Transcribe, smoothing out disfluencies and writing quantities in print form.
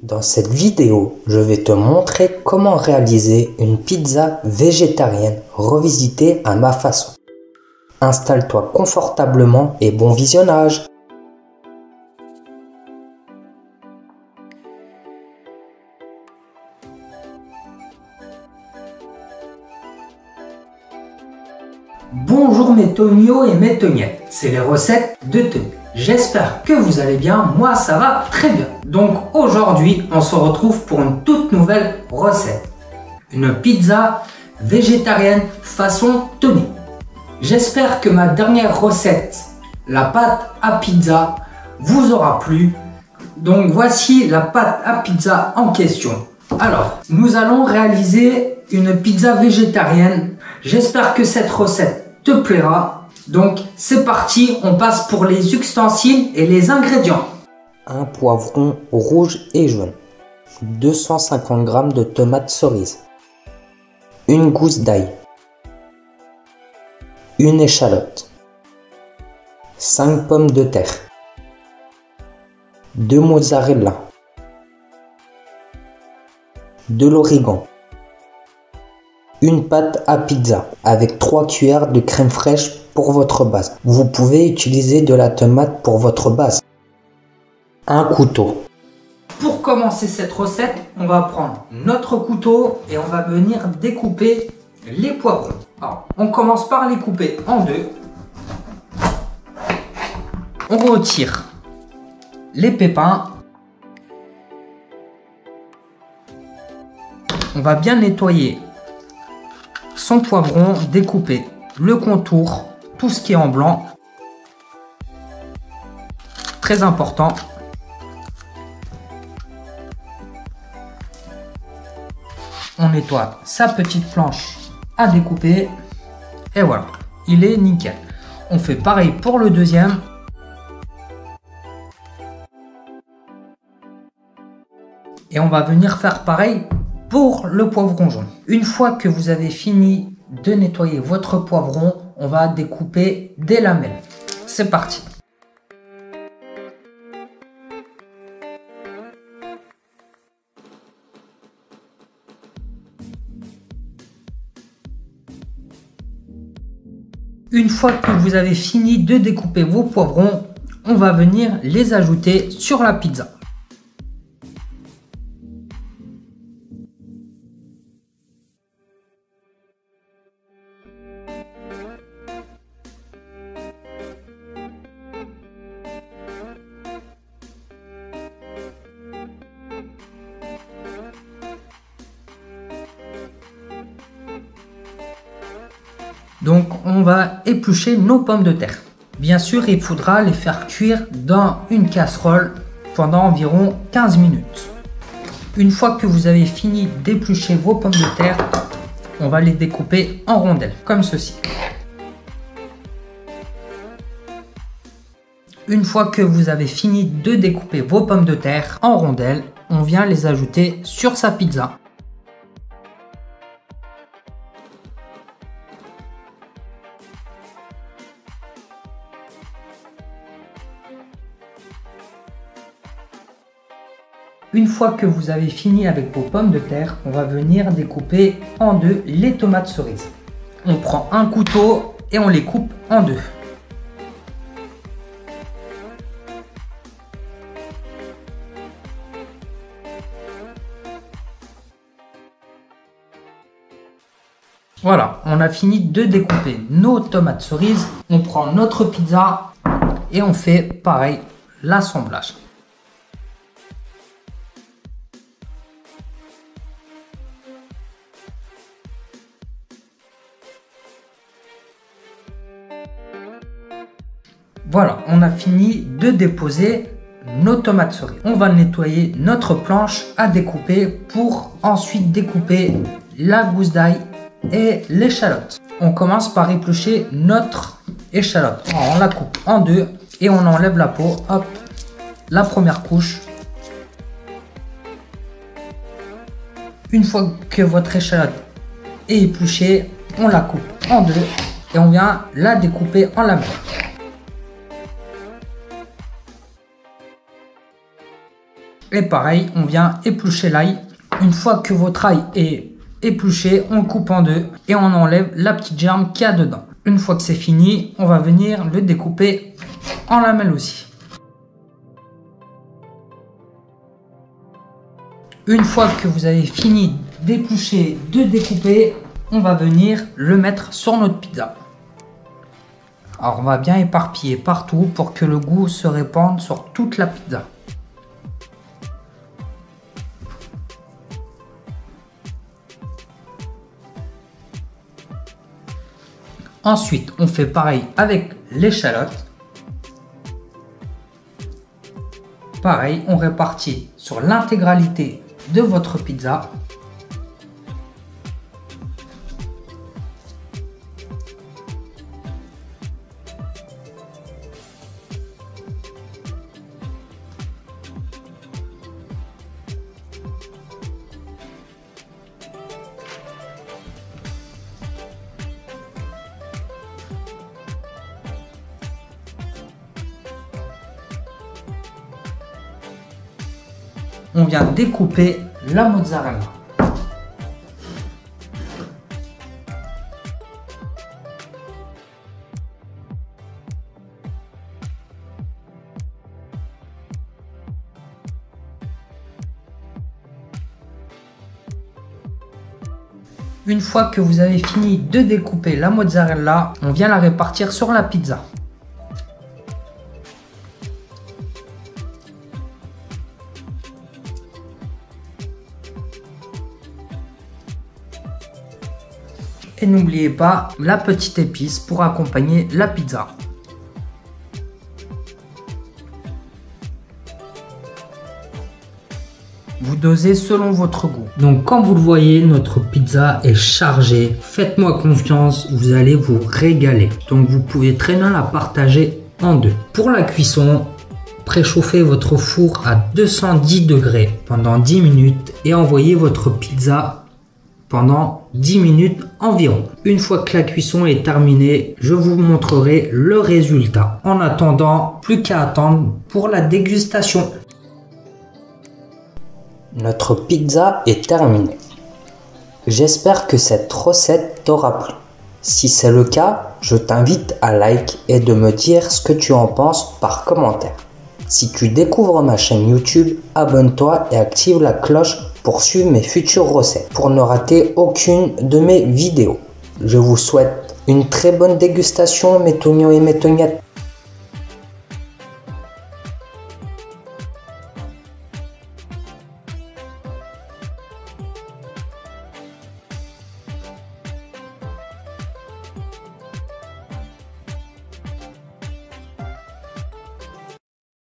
Dans cette vidéo, je vais te montrer comment réaliser une pizza végétarienne revisitée à ma façon. Installe-toi confortablement et bon visionnage! Bonjour mes Tonio et mes Toniennes, c'est les recettes de Tony. J'espère que vous allez bien, moi ça va très bien. Donc aujourd'hui, on se retrouve pour une toute nouvelle recette. Une pizza végétarienne façon Tony. J'espère que ma dernière recette, la pâte à pizza, vous aura plu. Donc voici la pâte à pizza en question. Alors, nous allons réaliser une pizza végétarienne. J'espère que cette recette te plaira. Donc c'est parti, on passe pour les ustensiles et les ingrédients. Un poivron rouge et jaune, 250 g de tomates cerises, une gousse d'ail, une échalote, 5 pommes de terre, 2 mozzarella, de l'origan, une pâte à pizza avec 3 cuillères de crème fraîche pour votre base. Vous pouvez utiliser de la tomate pour votre base. Un couteau. Pour commencer cette recette, on va prendre notre couteau et on va venir découper les poivrons. Alors, on commence par les couper en deux. On retire les pépins. On va bien nettoyer son poivron, découper le contour, tout ce qui est en blanc, très important. On nettoie sa petite planche à découper et voilà, il est nickel. On fait pareil pour le deuxième. Et on va venir faire pareil pour le poivron jaune. Une fois que vous avez fini de nettoyer votre poivron, on va découper des lamelles. C'est parti. Une fois que vous avez fini de découper vos poivrons, on va venir les ajouter sur la pizza. Donc on va éplucher nos pommes de terre. Bien sûr, il faudra les faire cuire dans une casserole pendant environ 15 minutes. Une fois que vous avez fini d'éplucher vos pommes de terre, on va les découper en rondelles, comme ceci. Une fois que vous avez fini de découper vos pommes de terre en rondelles, on vient les ajouter sur sa pizza. Une fois que vous avez fini avec vos pommes de terre, on va venir découper en deux les tomates cerises. On prend un couteau et on les coupe en deux. Voilà, on a fini de découper nos tomates cerises. On prend notre pizza et on fait pareil l'assemblage. Voilà, on a fini de déposer nos tomates cerises. On va nettoyer notre planche à découper pour ensuite découper la gousse d'ail et l'échalote. On commence par éplucher notre échalote. Alors, on la coupe en deux et on enlève la peau. Hop, la première couche. Une fois que votre échalote est épluchée, on la coupe en deux et on vient la découper en lamelles. Et pareil, on vient éplucher l'ail. Une fois que votre ail est épluché, on le coupe en deux et on enlève la petite germe qu'il y a dedans. Une fois que c'est fini, on va venir le découper en lamelles aussi. Une fois que vous avez fini d'éplucher, de découper, on va venir le mettre sur notre pizza. Alors on va bien éparpiller partout pour que le goût se répande sur toute la pizza. Ensuite, on fait pareil avec l'échalote. Pareil, on répartit sur l'intégralité de votre pizza. On vient découper la mozzarella. Une fois que vous avez fini de découper la mozzarella, on vient la répartir sur la pizza. Et n'oubliez pas la petite épice pour accompagner la pizza. Vous dosez selon votre goût. Donc comme vous le voyez, notre pizza est chargée. Faites-moi confiance, vous allez vous régaler. Donc vous pouvez très bien la partager en deux. Pour la cuisson, préchauffez votre four à 210 degrés pendant 10 minutes et envoyez votre pizza pendant 10 minutes environ. Une fois que la cuisson est terminée, je vous montrerai le résultat. En attendant, plus qu'à attendre pour la dégustation. Notre pizza est terminée. J'espère que cette recette t'aura plu. Si c'est le cas, je t'invite à like et de me dire ce que tu en penses par commentaire. Si tu découvres ma chaîne YouTube, abonne-toi et active la cloche pour suivre mes futures recettes, pour ne rater aucune de mes vidéos. Je vous souhaite une très bonne dégustation, mes tognons et mes tognettes.